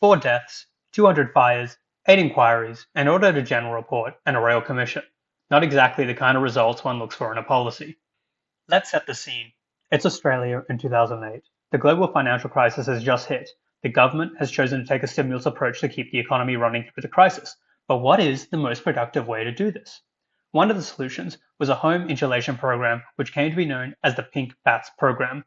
4 deaths, 200 fires, 8 inquiries, an Auditor General report, and a Royal Commission. Not exactly the kind of results one looks for in a policy. Let's set the scene. It's Australia in 2008. The global financial crisis has just hit. The government has chosen to take a stimulus approach to keep the economy running through the crisis. But what is the most productive way to do this? One of the solutions was a home insulation program which came to be known as the Pink Bats program.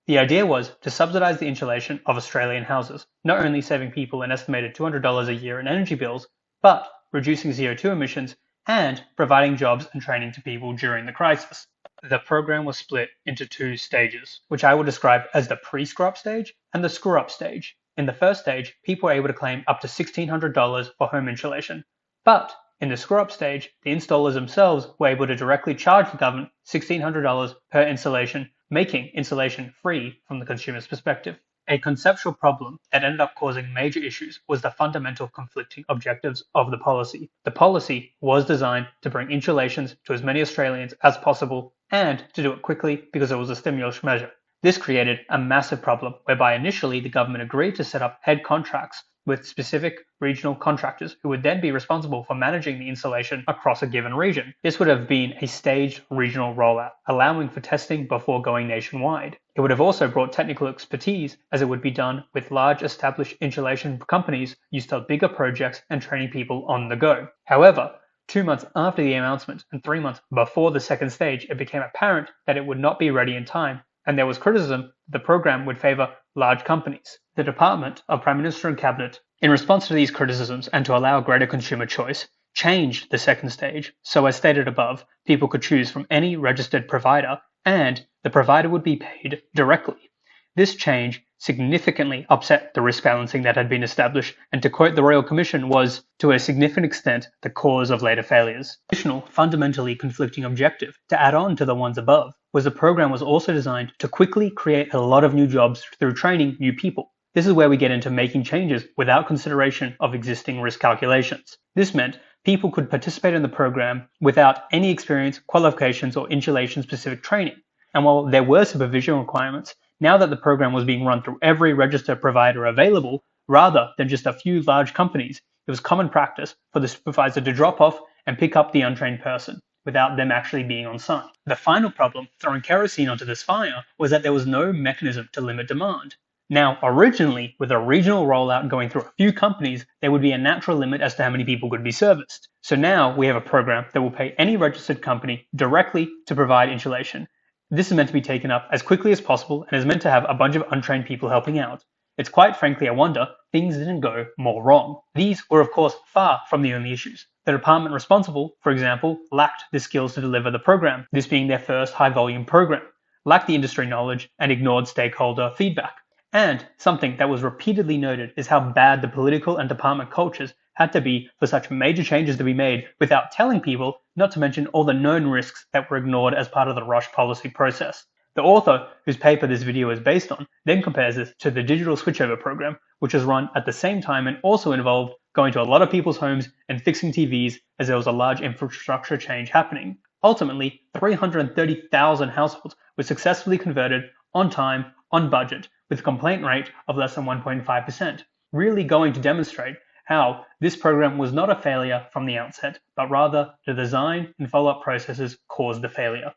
The idea was to subsidise the insulation of Australian houses, not only saving people an estimated $200 a year in energy bills, but reducing CO2 emissions and providing jobs and training to people during the crisis. The program was split into 2 stages, which I will describe as the pre-screw-up stage and the screw-up stage. In the first stage, people were able to claim up to $1,600 for home insulation. But in the screw-up stage, the installers themselves were able to directly charge the government $1,600 per installation, making insulation free from the consumer's perspective. A conceptual problem that ended up causing major issues was the fundamental conflicting objectives of the policy. The policy was designed to bring insulations to as many Australians as possible and to do it quickly because it was a stimulus measure. This created a massive problem whereby initially the government agreed to set up head contracts with specific regional contractors who would then be responsible for managing the installation across a given region. This would have been a staged regional rollout, allowing for testing before going nationwide. It would have also brought technical expertise as it would be done with large established insulation companies used to bigger projects and training people on the go. However, 2 months after the announcement and 3 months before the second stage, it became apparent that it would not be ready in time, and there was criticism that the program would favour large companies. The Department of Prime Minister and Cabinet, in response to these criticisms and to allow greater consumer choice, changed the second stage so, as stated above, people could choose from any registered provider and the provider would be paid directly. This change significantly upset the risk balancing that had been established, and to quote the Royal Commission, was, to a significant extent, the cause of later failures. Additional, fundamentally conflicting objective, to add on to the ones above, was the program was also designed to quickly create a lot of new jobs through training new people. This is where we get into making changes without consideration of existing risk calculations. This meant people could participate in the program without any experience, qualifications, or insulation-specific training. And while there were supervision requirements, now that the program was being run through every registered provider available, rather than just a few large companies, it was common practice for the supervisor to drop off and pick up the untrained person, without them actually being on site. The final problem, throwing kerosene onto this fire, was that there was no mechanism to limit demand. Now, originally, with a regional rollout going through a few companies, there would be a natural limit as to how many people could be serviced. So now we have a program that will pay any registered company directly to provide insulation. This is meant to be taken up as quickly as possible and is meant to have a bunch of untrained people helping out. It's quite frankly a wonder things didn't go more wrong. These were of course far from the only issues. The department responsible, for example, lacked the skills to deliver the program, this being their first high volume program, lacked the industry knowledge, and ignored stakeholder feedback. And something that was repeatedly noted is how bad the political and department cultures had to be for such major changes to be made without telling people, not to mention all the known risks that were ignored as part of the rush policy process. The author, whose paper this video is based on, then compares this to the digital switchover program, which was run at the same time and also involved going to a lot of people's homes and fixing TVs, as there was a large infrastructure change happening. Ultimately, 330,000 households were successfully converted on time, on budget, with a complaint rate of less than 1.5%, really going to demonstrate how this program was not a failure from the outset, but rather the design and follow-up processes caused the failure.